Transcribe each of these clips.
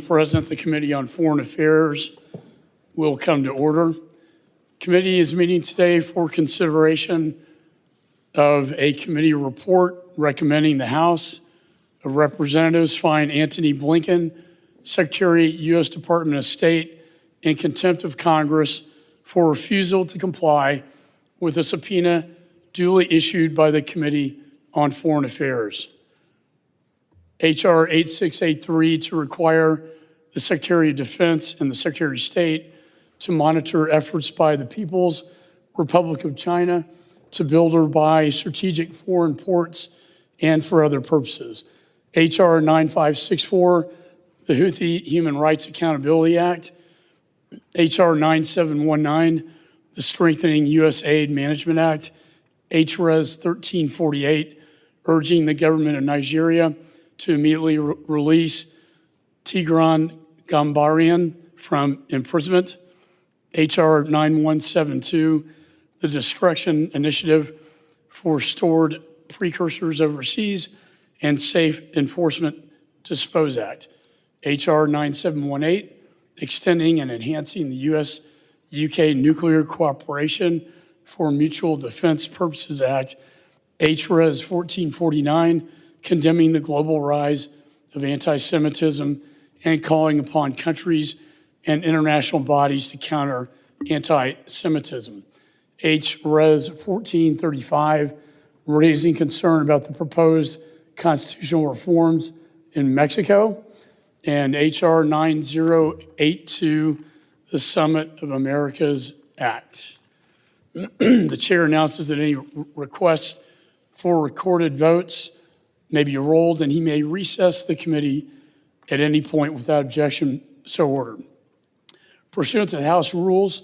President, the Committee on Foreign Affairs will come to order. Committee is meeting today for consideration of a committee report recommending the House of Representatives find Antony Blinken, Secretary, U.S. Department of State, in contempt of Congress for refusal to comply with a subpoena duly issued by the Committee on Foreign Affairs. H.R. 8683 to require the Secretary of Defense and the Secretary of State to monitor efforts by the People's Republic of China to build or buy strategic foreign ports and for other purposes. H.R. 9564, the Houthi Human Rights Accountability Act. H.R. 9719, the Strengthening U.S. Aid Management Act. H.Res. 1348, urging the government of Nigeria to immediately release Tigran Gambarian from imprisonment. H.R. 9172, the Destruction Initiative for Stored Precursors Overseas and Safe Enforcement Dispose Act. H.R. 9718, extending and enhancing the U.S.-UK Nuclear Cooperation for Mutual Defense Purposes Act. H.Res. 1449, condemning the global rise of anti-Semitism and calling upon countries and international bodies to counter anti-Semitism. H.Res. 1435, raising concern about the proposed constitutional reforms in Mexico. And H.R. 9082, the Summit of Americas Act. The chair announces that any requests for recorded votes may be rolled, and he may recess the committee at any point without objection, so ordered. Pursuant to the House rules,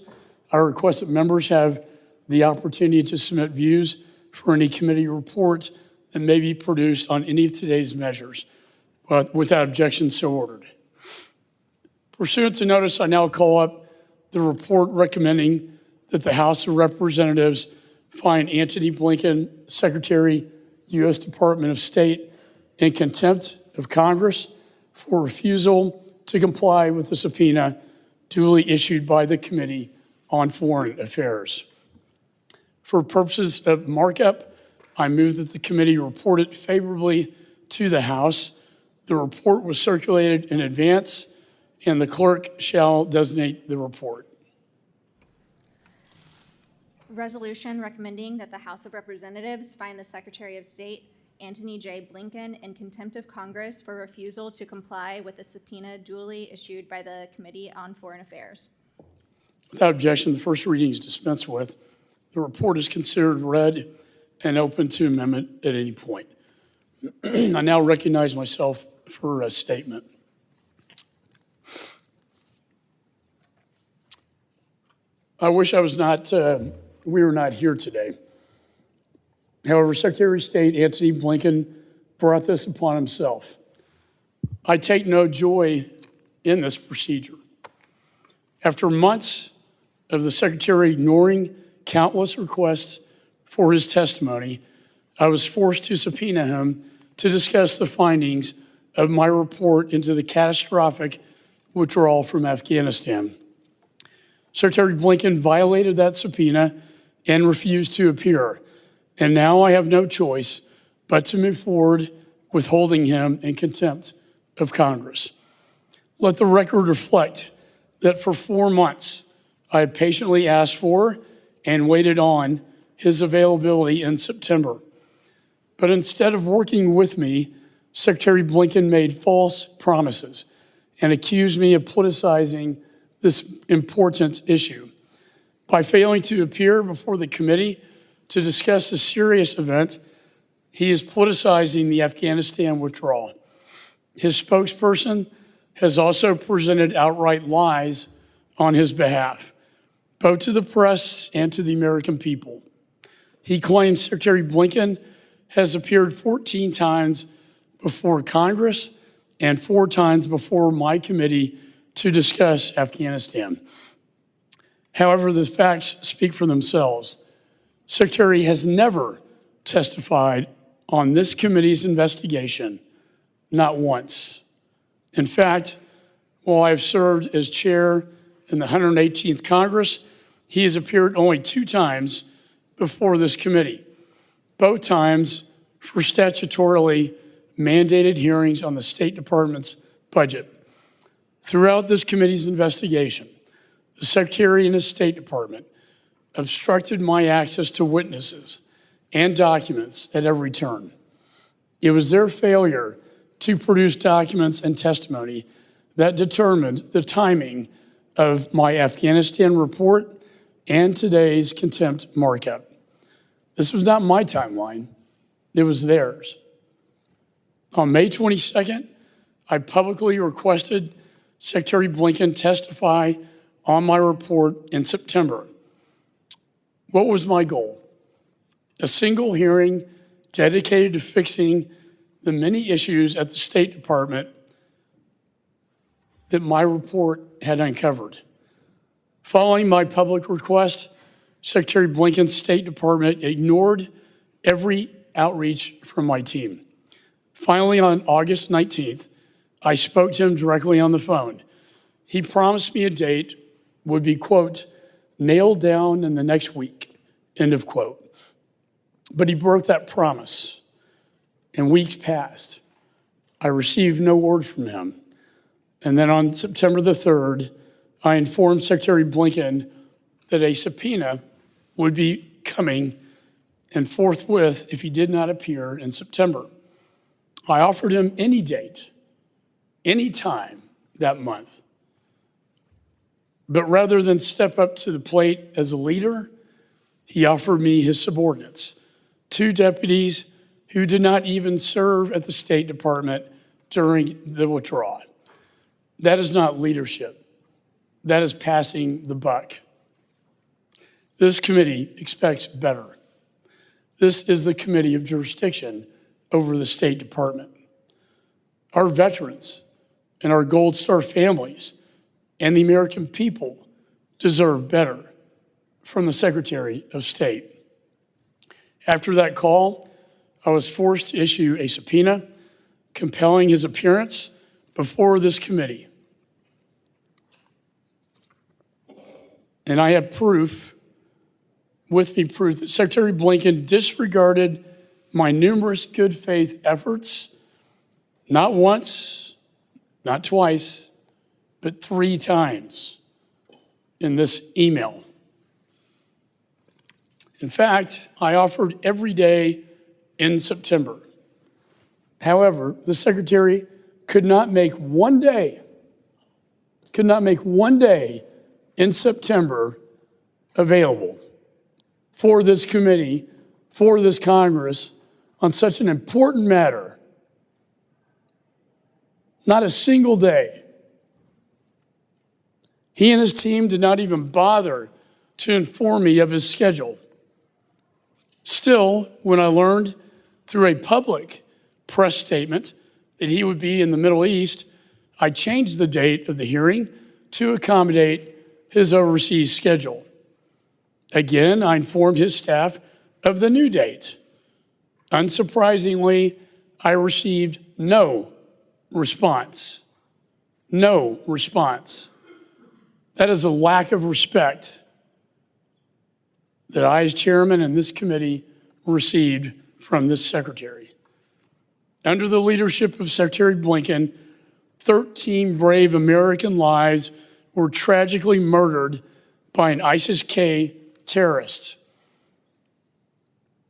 I request that members have the opportunity to submit views for any committee report that may be produced on any of today's measures. Without objection, so ordered. Pursuant to notice, I now call up the report recommending that the House of Representatives find Antony Blinken, Secretary, U.S. Department of State, in contempt of Congress for refusal to comply with the subpoena duly issued by the Committee on Foreign Affairs. For purposes of markup, I move that the committee report it favorably to the House. The report was circulated in advance, and the clerk shall designate the report. Resolution recommending that the House of Representatives find the Secretary of State, Antony J. Blinken, in contempt of Congress for refusal to comply with the subpoena duly issued by the Committee on Foreign Affairs. Without objection, the first reading is dispensed with. The report is considered read and open to amendment at any point. I now recognize myself for a statement. I wish we were not here today. However, Secretary of State Antony Blinken brought this upon himself. I take no joy in this procedure. After months of the Secretary ignoring countless requests for his testimony, I was forced to subpoena him to discuss the findings of my report into the catastrophic withdrawal from Afghanistan. Secretary Blinken violated that subpoena and refused to appear. And now I have no choice but to move forward with holding him in contempt of Congress. Let the record reflect that for 4 months, I have patiently asked for and waited on his availability in September. But instead of working with me, Secretary Blinken made false promises and accused me of politicizing this important issue. By failing to appear before the committee to discuss a serious event, he is politicizing the Afghanistan withdrawal. His spokesperson has also presented outright lies on his behalf, both to the press and to the American people. He claims Secretary Blinken has appeared 14 times before Congress and 4 times before my committee to discuss Afghanistan. However, the facts speak for themselves. Secretary has never testified on this committee's investigation, not once. In fact, While I have served as chair in the 118th Congress, he has appeared only 2 times before this committee, both times for statutorily mandated hearings on the State Department's budget. Throughout this committee's investigation, the Secretary and his State Department obstructed my access to witnesses and documents at every turn. It was their failure to produce documents and testimony that determined the timing of my Afghanistan report and today's contempt markup. This was not my timeline, it was theirs. On May 22nd, I publicly requested Secretary Blinken testify on my report in September. What was my goal? A single hearing dedicated to fixing the many issues at the State Department that my report had uncovered. Following my public request, Secretary Blinken's State Department ignored every outreach from my team. Finally, on August 19th, I spoke to him directly on the phone. He promised me a date would be, quote, nailed down in the next week, end of quote. But he broke that promise, and weeks passed. I received no word from him. And then on September the 3rd, I informed Secretary Blinken that a subpoena would be coming, and forthwith if he did not appear in September. I offered him any date, any time that month. But rather than step up to the plate as a leader, he offered me his subordinates, 2 deputies who did not even serve at the State Department during the withdrawal. That is not leadership. That is passing the buck. This committee expects better. This is the committee of jurisdiction over the State Department. Our veterans and our Gold Star families and the American people deserve better from the Secretary of State. After that call, I was forced to issue a subpoena compelling his appearance before this committee. And I have proof that Secretary Blinken disregarded my numerous good faith efforts, not once, not twice, but 3 times in this email. In fact, I offered every day in September. However, the Secretary could not make one day in September available for this committee, for this Congress, on such an important matter. Not a single day. He and his team did not even bother to inform me of his schedule. Still, when I learned through a public press statement that he would be in the Middle East, I changed the date of the hearing to accommodate his overseas schedule. Again, I informed his staff of the new date. Unsurprisingly, I received no response. No response. That is a lack of respect that I, as chairman and this committee, received from this secretary. Under the leadership of Secretary Blinken, 13 brave American lives were tragically murdered by an ISIS-K terrorist,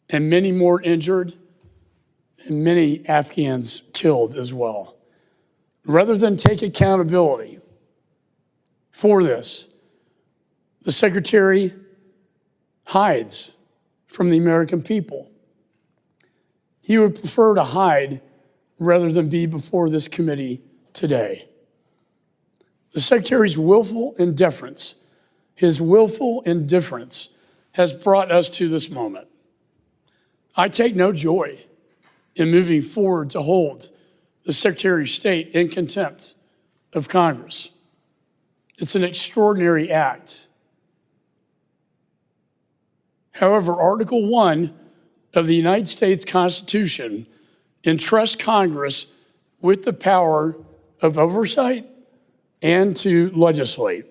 and many more injured, and many Afghans killed as well. Rather than take accountability for this, the secretary hides from the American people. He would prefer to hide rather than be before this committee today. The secretary's willful indifference, his willful indifference has brought us to this moment. I take no joy in moving forward to hold the Secretary of State in contempt of Congress. It's an extraordinary act. However, Article 1 of the United States Constitution entrusts Congress with the power of oversight and to legislate.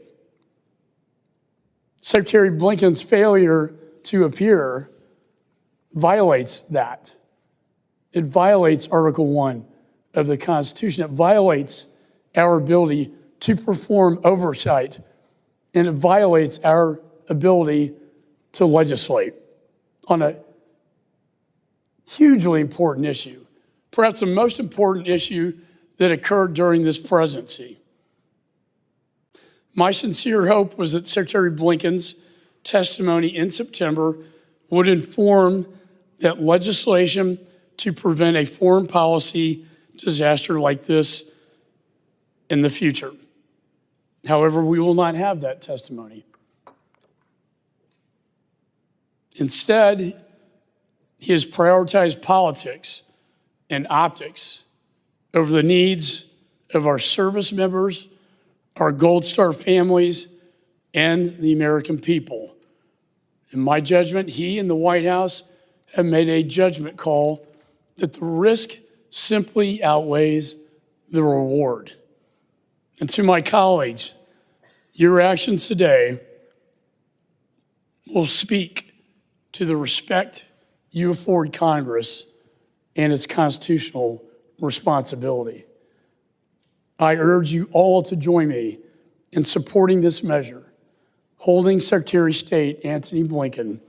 Secretary Blinken's failure to appear violates that. It violates Article 1 of the Constitution. It violates our ability to perform oversight, and it violates our ability to legislate on a hugely important issue, perhaps the most important issue that occurred during this presidency. My sincere hope was that Secretary Blinken's testimony in September would inform that legislation to prevent a foreign policy disaster like this in the future. However, we will not have that testimony. Instead, he has prioritized politics and optics over the needs of our service members, our Gold Star families, and the American people. In my judgment, he and the White House have made a judgment call that the risk simply outweighs the reward. And to my colleagues, your actions today will speak to the respect you afford Congress and its constitutional responsibility. I urge you all to join me in supporting this measure, holding Secretary of State Antony Blinken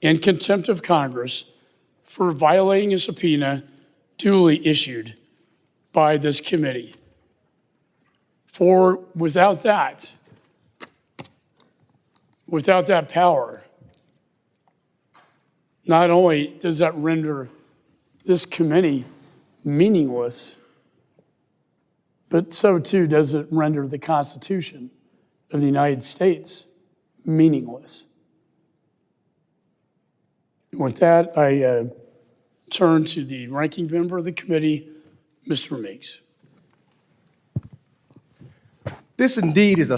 in contempt of Congress for violating a subpoena duly issued by this committee. For without that power, not only does that render this committee meaningless, but so too does it render the Constitution of the United States meaningless. With that, I turn to the ranking member of the committee, Mr. Meeks. This indeed is a